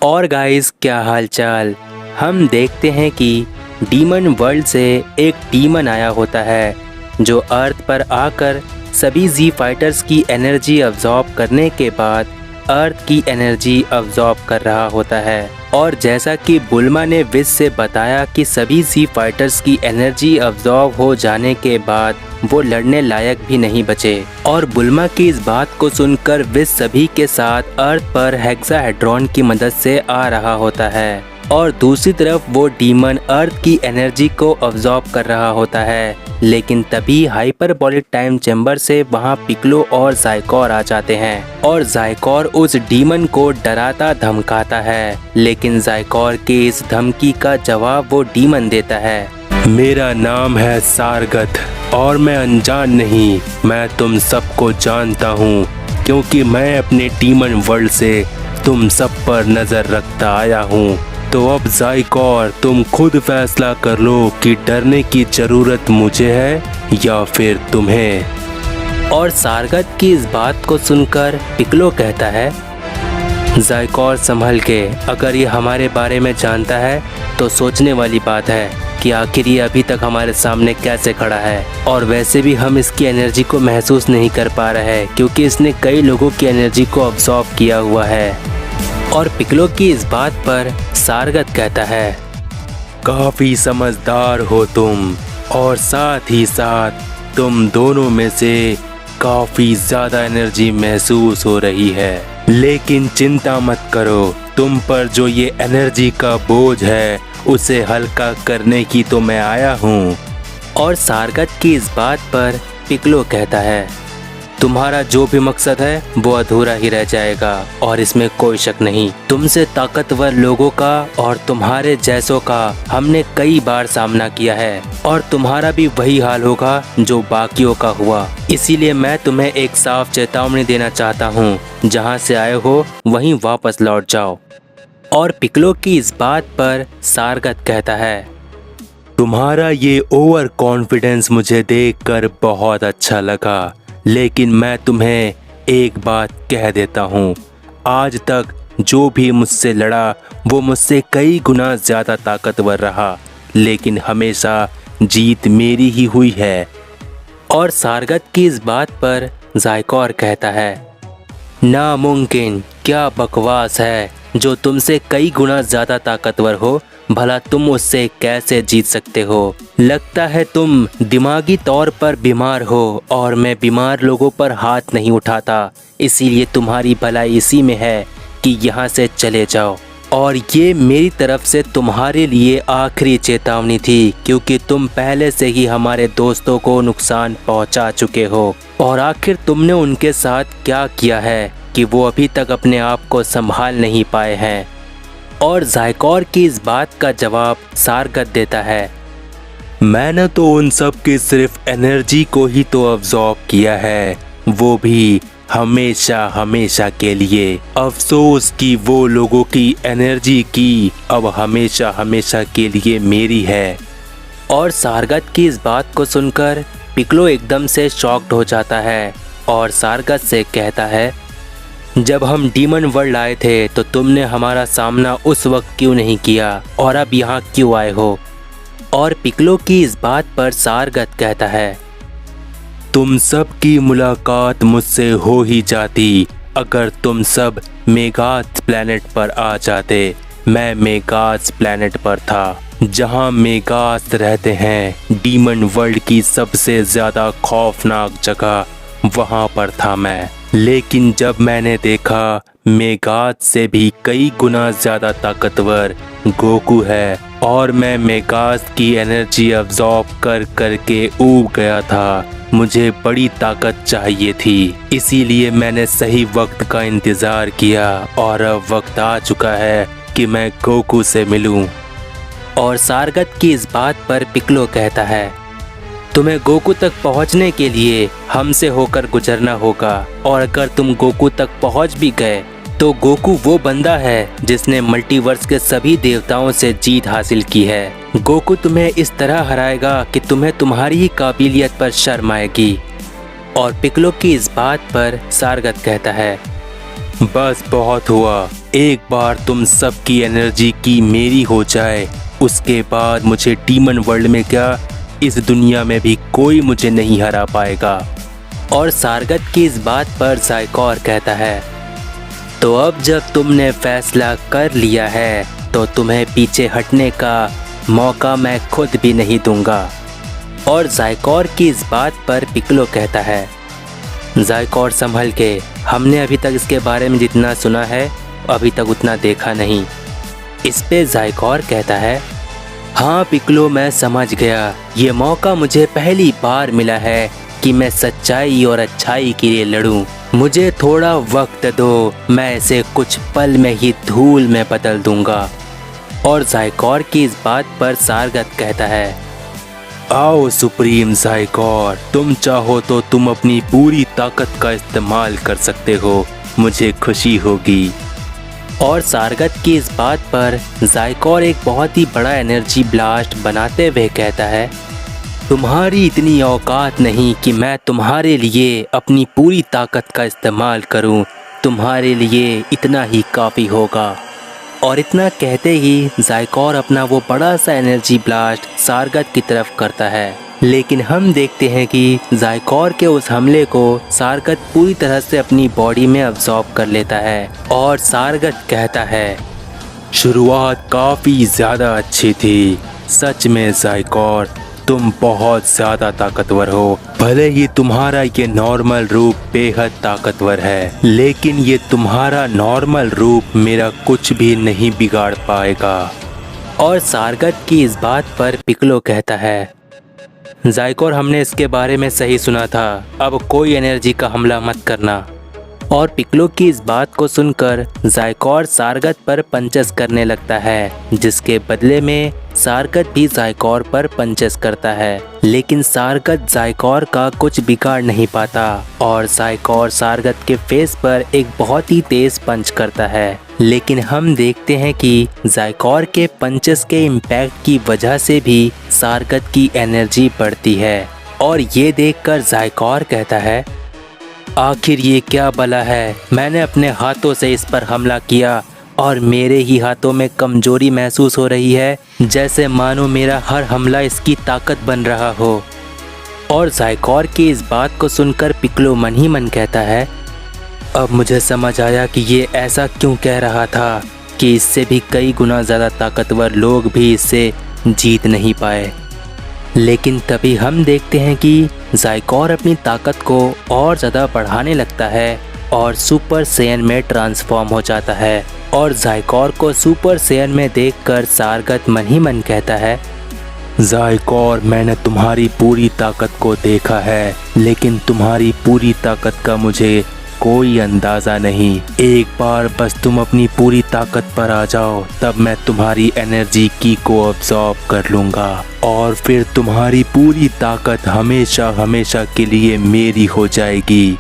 और गाइस, क्या हालचाल। हम देखते हैं कि डीमन वर्ल्ड से एक डीमन आया होता है जो अर्थ पर आकर सभी जी फाइटर्स की एनर्जी अब्जॉर्ब करने के बाद अर्थ की एनर्जी अब्जॉर्ब कर रहा होता है। और जैसा कि बुल्मा ने विश से बताया कि सभी जी फाइटर्स की एनर्जी अब्जॉर्ब हो जाने के बाद वो लड़ने लायक भी नहीं बचे। और बुल्मा की इस बात को सुनकर विश सभी के साथ अर्थ पर हेक्साहेड्रॉन की मदद से आ रहा होता है और दूसरी तरफ वो डीमन अर्थ की एनर्जी को अब्जॉर्ब कर रहा होता है। लेकिन तभी हाइपरबोलिक टाइम चैम्बर से वहाँ पिक्लो और ज़ाइकोर आ जाते हैं और ज़ाइकोर उस डीमन को डराता धमकाता है। लेकिन ज़ाइकोर के इस धमकी का जवाब वो डीमन देता है। मेरा नाम है सारगत और मैं अनजान नहीं, मैं तुम सबको जानता हूँ क्योंकि मैं अपने डीमन वर्ल्ड से तुम सब पर नज़र रखता आया हूँ। तो अब ज़ाइकोर, तुम खुद फैसला कर लो कि डरने की ज़रूरत मुझे है या फिर तुम्हें। और सारगत की इस बात को सुनकर पिक्लो कहता है, ज़ाइकोर संभल के, अगर ये हमारे बारे में जानता है तो सोचने वाली बात है कि आखिर ये अभी तक हमारे सामने कैसे खड़ा है। और वैसे भी हम इसकी एनर्जी को महसूस नहीं कर पा रहे हैं क्योंकि इसने कई लोगों की एनर्जी को अब्सॉर्ब किया हुआ है। और पिक्लो की इस बात पर सारगत कहता है, काफ़ी समझदार हो तुम और साथ ही साथ तुम दोनों में से काफ़ी ज़्यादा एनर्जी महसूस हो रही है। लेकिन चिंता मत करो, तुम पर जो ये एनर्जी का बोझ है उसे हल्का करने की तो मैं आया हूँ। और सारगत की इस बात पर पिक्लो कहता है, तुम्हारा जो भी मकसद है वो अधूरा ही रह जाएगा और इसमें कोई शक नहीं। तुमसे ताकतवर लोगों का और तुम्हारे जैसों का हमने कई बार सामना किया है और तुम्हारा भी वही हाल होगा जो बाकियों का हुआ। इसीलिए मैं तुम्हें एक साफ चेतावनी देना चाहता हूँ, जहाँ से आए हो वहीं वापस लौट जाओ। और पिक्लो की इस बात पर सारगत कहता है, तुम्हारा ये ओवर कॉन्फिडेंस मुझे देखकर बहुत अच्छा लगा, लेकिन मैं तुम्हें एक बात कह देता हूँ, आज तक जो भी मुझसे लड़ा वो मुझसे कई गुना ज़्यादा ताकतवर रहा, लेकिन हमेशा जीत मेरी ही हुई है। और सारगत की इस बात पर ज़ाइकोर कहता है, नामुमकिन, क्या बकवास है, जो तुमसे कई गुना ज़्यादा ताकतवर हो भला तुम उससे कैसे जीत सकते हो। लगता है तुम दिमागी तौर पर बीमार हो और मैं बीमार लोगों पर हाथ नहीं उठाता, इसीलिए तुम्हारी भलाई इसी में है कि यहाँ से चले जाओ। और ये मेरी तरफ से तुम्हारे लिए आखिरी चेतावनी थी क्योंकि तुम पहले से ही हमारे दोस्तों को नुकसान पहुँचा चुके हो। और आखिर तुमने उनके साथ क्या किया है कि वो अभी तक अपने आप को संभाल नहीं पाए हैं। और ज़ाइकोर की इस बात का जवाब सारगत देता है, मैंने तो उन सब की सिर्फ एनर्जी को ही तो अब्जॉर्ब किया है, वो भी हमेशा हमेशा के लिए। अफसोस कि वो लोगों की एनर्जी की अब हमेशा हमेशा के लिए मेरी है। और सारगत की इस बात को सुनकर पिक्लो एकदम से शॉक्ड हो जाता है और सारगत से कहता है, जब हम डीमन वर्ल्ड आए थे तो तुमने हमारा सामना उस वक्त क्यों नहीं किया और अब यहाँ क्यों आए हो। और पिक्लो की इस बात पर सारगत कहता है, तुम सब की मुलाकात मुझसे हो ही जाती अगर तुम सब मेगास प्लैनेट पर आ जाते। मैं मेगास प्लैनेट पर था, जहाँ मेगास रहते हैं, डीमन वर्ल्ड की सबसे ज़्यादा खौफनाक जगह, वहाँ पर था मैं। लेकिन जब मैंने देखा मेगास से भी कई गुना ज़्यादा ताकतवर गोकू है और मैं मेगास की एनर्जी अब्जॉर्ब कर करके ऊब गया था, मुझे बड़ी ताकत चाहिए थी, इसीलिए मैंने सही वक्त का इंतज़ार किया और अब वक्त आ चुका है कि मैं गोकू से मिलूं। और सारगत की इस बात पर पिक्लो कहता है, तुम्हें गोकू तक पहुंचने के लिए हमसे होकर गुजरना होगा और अगर तुम गोकू तक पहुंच भी गए तो गोकू वो बंदा है जिसने मल्टीवर्स के सभी देवताओं से जीत हासिल की है। गोकू तुम्हें इस तरह हराएगा कि तुम्हें तुम्हारी ही काबिलियत पर शर्म आएगी। और पिक्लो की इस बात पर सारगत कहता है, बस बहुत हुआ, एक बार तुम सबकी एनर्जी की मेरी हो जाए, उसके बाद मुझे डीमन वर्ल्ड में क्या, इस दुनिया में भी कोई मुझे नहीं हरा पाएगा। और सारगत की इस बात पर ज़ाइकोर कहता है, तो अब जब तुमने फैसला कर लिया है तो तुम्हें पीछे हटने का मौका मैं खुद भी नहीं दूंगा। और ज़ाइकोर की इस बात पर पिक्लो कहता है, ज़ाइकोर संभल के, हमने अभी तक इसके बारे में जितना सुना है अभी तक उतना देखा नहीं। इस पे ज़ाइकोर कहता है, हाँ पिक्लो, मैं समझ गया, ये मौका मुझे पहली बार मिला है कि मैं सच्चाई और अच्छाई के लिए लड़ूं। मुझे थोड़ा वक्त दो, मैं इसे कुछ पल में ही धूल में बदल दूंगा। और ज़ाइकोर की इस बात पर सारगत कहता है, आओ सुप्रीम ज़ाइकोर, तुम चाहो तो तुम अपनी पूरी ताकत का इस्तेमाल कर सकते हो, मुझे खुशी होगी। और सारगत की इस बात पर ज़ाइकोर एक बहुत ही बड़ा एनर्जी ब्लास्ट बनाते हुए कहता है, तुम्हारी इतनी औकात नहीं कि मैं तुम्हारे लिए अपनी पूरी ताकत का इस्तेमाल करूं, तुम्हारे लिए इतना ही काफ़ी होगा। और इतना कहते ही ज़ाइकोर अपना वो बड़ा सा एनर्जी ब्लास्ट सारगत की तरफ करता है, लेकिन हम देखते हैं कि ज़ाइकोर के उस हमले को सारगत पूरी तरह से अपनी बॉडी में अब्सॉर्ब कर लेता है। और सारगत कहता है, शुरुआत काफ़ी ज़्यादा अच्छी थी, सच में ज़ाइकोर, तुम बहुत ज़्यादा ताकतवर हो। भले ही तुम्हारा ये नॉर्मल रूप बेहद ताकतवर है, लेकिन ये तुम्हारा नॉर्मल रूप मेरा कुछ भी नहीं बिगाड़ पाएगा। और सारगत की इस बात पर पिक्लो कहता है, ज़ाइकोर, हमने इसके बारे में सही सुना था, अब कोई एनर्जी का हमला मत करना। और पिक्लो की इस बात को सुनकर ज़ाइकोर सारगत पर पंचेस करने लगता है, जिसके बदले में सारगत भी ज़ाइकोर पर पंचेस करता है, लेकिन सारगत ज़ाइकोर का कुछ बिगाड़ नहीं पाता और ज़ाइकोर सारगत के फेस पर एक बहुत ही तेज पंच करता है। लेकिन हम देखते हैं कि ज़ाइकोर के पंचेस के इम्पैक्ट की वजह से भी सारगत की एनर्जी बढ़ती है। और ये देखकर ज़ाइकोर कहता है, आखिर ये क्या बला है, मैंने अपने हाथों से इस पर हमला किया और मेरे ही हाथों में कमजोरी महसूस हो रही है, जैसे मानो मेरा हर हमला इसकी ताकत बन रहा हो। और ज़ाइकोर की इस बात को सुनकर पिक्लो मन ही मन कहता है, अब मुझे समझ आया कि ये ऐसा क्यों कह रहा था कि इससे भी कई गुना ज़्यादा ताकतवर लोग भी इससे जीत नहीं पाए। लेकिन तभी हम देखते हैं कि ज़ाइकोर अपनी ताकत को और ज़्यादा बढ़ाने लगता है और सुपर सैयन में ट्रांसफॉर्म हो जाता है। और ज़ाइकोर को सुपर सैयन में देखकर सारगत मन ही मन कहता है, ज़ाइकोर, मैंने तुम्हारी पूरी ताकत को देखा है, लेकिन तुम्हारी पूरी ताकत का मुझे कोई अंदाज़ा नहीं। एक बार बस तुम अपनी पूरी ताकत पर आ जाओ, तब मैं तुम्हारी एनर्जी की को अब्सॉर्ब कर लूँगा और फिर तुम्हारी पूरी ताकत हमेशा हमेशा के लिए मेरी हो जाएगी।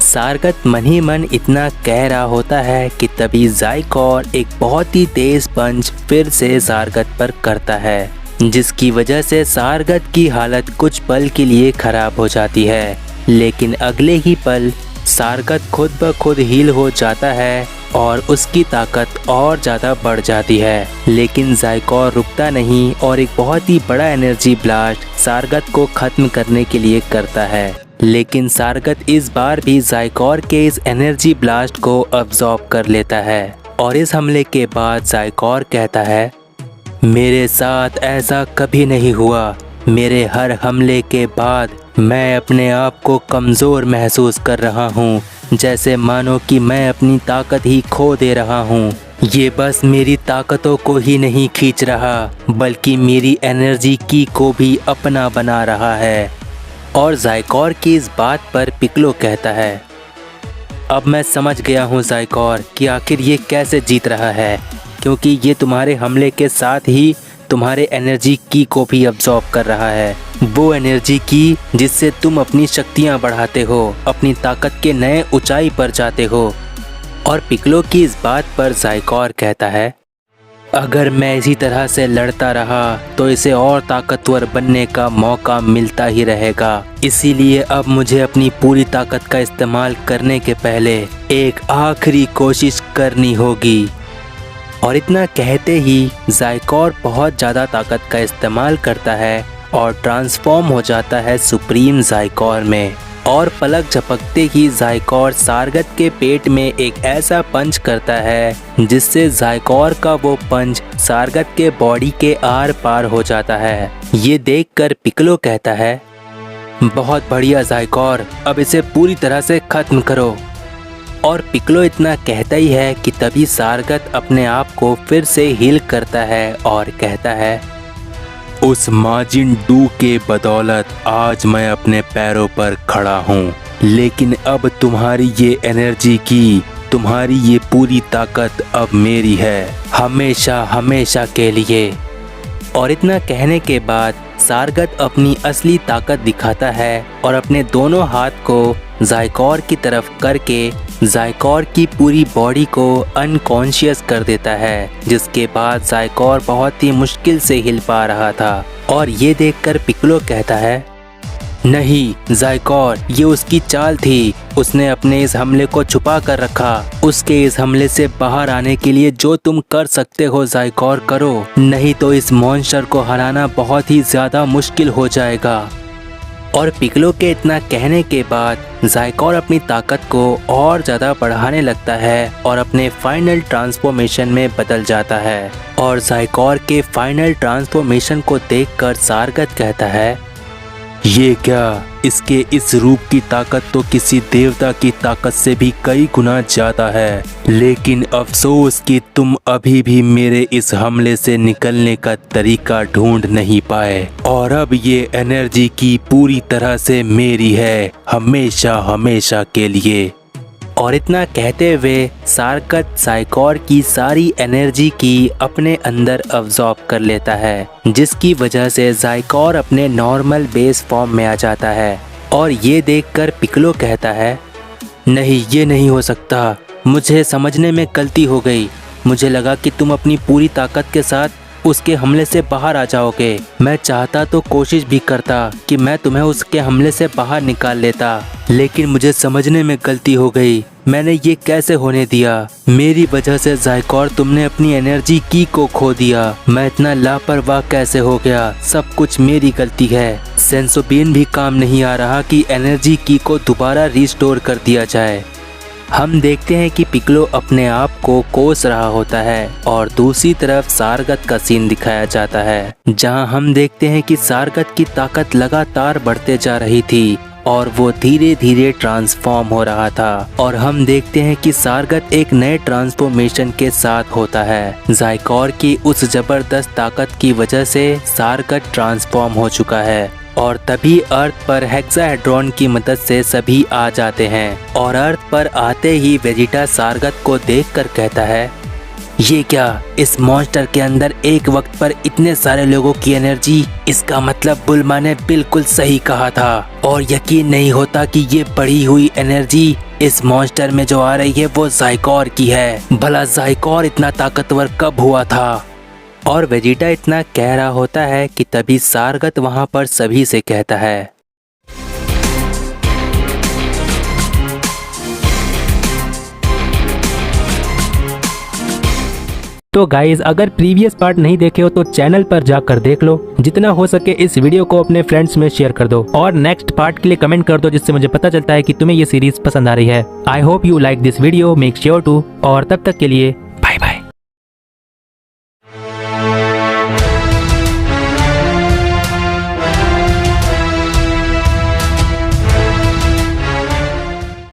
सारगत मन ही मन इतना कह रहा होता है कि तभी ज़ाइकोर एक बहुत ही तेज पंच फिर से सारगत पर करता है, जिसकी वजह से सारगत की हालत कुछ पल के लिए खराब हो जाती है। लेकिन अगले ही पल सारगत खुद ब खुद हील हो जाता है और उसकी ताकत और ज़्यादा बढ़ जाती है। लेकिन ज़ाइकोर रुकता नहीं और एक बहुत ही बड़ा एनर्जी ब्लास्ट सारगत को ख़त्म करने के लिए करता है। लेकिन सारगत इस बार भी ज़ाइकोर के इस एनर्जी ब्लास्ट को अब्सॉर्ब कर लेता है। और इस हमले के बाद ज़ाइकोर कहता है, मेरे साथ ऐसा कभी नहीं हुआ। मेरे हर हमले के बाद मैं अपने आप को कमज़ोर महसूस कर रहा हूँ, जैसे मानो कि मैं अपनी ताकत ही खो दे रहा हूँ। ये बस मेरी ताकतों को ही नहीं खींच रहा, बल्कि मेरी एनर्जी की को भी अपना बना रहा है। और ज़ाइकोर की इस बात पर पिक्लो कहता है, अब मैं समझ गया हूँ ज़ाइकोर कि आखिर ये कैसे जीत रहा है, क्योंकि ये तुम्हारे हमले के साथ ही तुम्हारे एनर्जी की को भी अब्सॉर्ब कर रहा है, वो एनर्जी की जिससे तुम अपनी शक्तियाँ बढ़ाते हो, अपनी ताकत के नए ऊंचाई पर जाते हो। और पिक्लो की इस बात पर ज़ाइकोर कहता है, अगर मैं इसी तरह से लड़ता रहा तो इसे और ताकतवर बनने का मौका मिलता ही रहेगा। इसीलिए अब मुझे अपनी पूरी ताकत का इस्तेमाल करने के पहले एक आखिरी कोशिश करनी होगी। और इतना कहते ही ज़ाइकोर बहुत ज़्यादा ताकत का इस्तेमाल करता है और ट्रांसफॉर्म हो जाता है सुप्रीम ज़ाइकोर में। और पलक झपकते ही ज़ाइकोर सारगत के पेट में एक ऐसा पंच करता है जिससे ज़ाइकोर का वो पंच सारगत के बॉडी के आर पार हो जाता है। ये देखकर पिक्लो कहता है, बहुत बढ़िया ज़ाइकोर, अब इसे पूरी तरह से खत्म करो। और पिक्लो इतना कहता ही है कि तभी सारगत अपने आप को फिर से हील करता है और कहता है, उस माजिन डू के बदौलत आज मैं अपने पैरों पर खड़ा हूँ, लेकिन अब तुम्हारी ये एनर्जी की, तुम्हारी ये पूरी ताकत अब मेरी है, हमेशा हमेशा के लिए। और इतना कहने के बाद सारगत अपनी असली ताकत दिखाता है और अपने दोनों हाथ को ज़ाइकोर की तरफ करके ज़ाइकोर की पूरी बॉडी को अनकॉन्शियस कर देता है, जिसके बाद ज़ाइकोर बहुत ही मुश्किल से हिल पा रहा था। और ये देखकर पिक्लो कहता है, नहीं ज़ाइकोर, ये उसकी चाल थी, उसने अपने इस हमले को छुपा कर रखा। उसके इस हमले से बाहर आने के लिए जो तुम कर सकते हो ज़ाइकोर करो, नहीं तो इस मॉन्स्टर को हराना बहुत ही ज़्यादा मुश्किल हो जाएगा। और पिक्लो के इतना कहने के बाद ज़ाइकोर अपनी ताकत को और ज़्यादा बढ़ाने लगता है और अपने फाइनल ट्रांसफॉर्मेशन में बदल जाता है। और ज़ाइकोर के फाइनल ट्रांसफॉर्मेशन को देखकर सारगत कहता है, ये क्या, इसके इस रूप की ताकत तो किसी देवता की ताकत से भी कई गुना ज़्यादा है, लेकिन अफसोस कि तुम अभी भी मेरे इस हमले से निकलने का तरीका ढूंढ नहीं पाए। और अब ये एनर्जी की पूरी तरह से मेरी है, हमेशा हमेशा के लिए। और इतना कहते हुए सारगत ज़ाइकोर की सारी एनर्जी की अपने अंदर अब्जॉर्ब कर लेता है, जिसकी वजह से ज़ाइकोर अपने नॉर्मल बेस फॉर्म में आ जाता है। और ये देखकर पिक्लो कहता है, नहीं ये नहीं हो सकता, मुझे समझने में गलती हो गई। मुझे लगा कि तुम अपनी पूरी ताकत के साथ उसके हमले से बाहर आ जाओगे। मैं चाहता तो कोशिश भी करता कि मैं तुम्हें उसके हमले से बाहर निकाल लेता, लेकिन मुझे समझने में गलती हो गई। मैंने ये कैसे होने दिया? मेरी वजह से ज़ाइकोर तुमने अपनी एनर्जी की को खो दिया। मैं इतना लापरवाह कैसे हो गया? सब कुछ मेरी गलती है। सेंसोबियन भी काम नहीं आ रहा कि एनर्जी की को दोबारा रिस्टोर कर दिया जाए। हम देखते हैं कि पिक्लो अपने आप को कोस रहा होता है और दूसरी तरफ सारगत का सीन दिखाया जाता है, जहां हम देखते हैं कि सारगत की ताकत लगातार बढ़ते जा रही थी और वो धीरे धीरे ट्रांसफॉर्म हो रहा था। और हम देखते हैं कि सारगत एक नए ट्रांसफॉर्मेशन के साथ होता है। ज़ाइकोर की उस जबरदस्त ताकत की वजह से सारगत ट्रांसफॉर्म हो चुका है और तभी अर्थ पर हेक्साहेड्रॉन की मदद से सभी आ जाते हैं। और अर्थ पर आते ही वेजिटा सारगत को देखकर कहता है, ये क्या, इस मॉन्स्टर के अंदर एक वक्त पर इतने सारे लोगों की एनर्जी? इसका मतलब बुल्मा ने बिल्कुल सही कहा था और यकीन नहीं होता कि ये बढ़ी हुई एनर्जी इस मॉन्स्टर में जो आ रही है वो ज़ाइकोर की है। भला ज़ाइकोर इतना ताकतवर कब हुआ था? और वेजिटा इतना कह रहा होता है कि तभी सारगत वहां पर सभी से कहता है, तो गाइज अगर प्रीवियस पार्ट नहीं देखे हो तो चैनल पर जाकर देख लो। जितना हो सके इस वीडियो को अपने फ्रेंड्स में शेयर कर दो और नेक्स्ट पार्ट के लिए कमेंट कर दो, जिससे मुझे पता चलता है कि तुम्हें ये सीरीज पसंद आ रही है। I hope you like this video, make sure to. और तब तक के लिए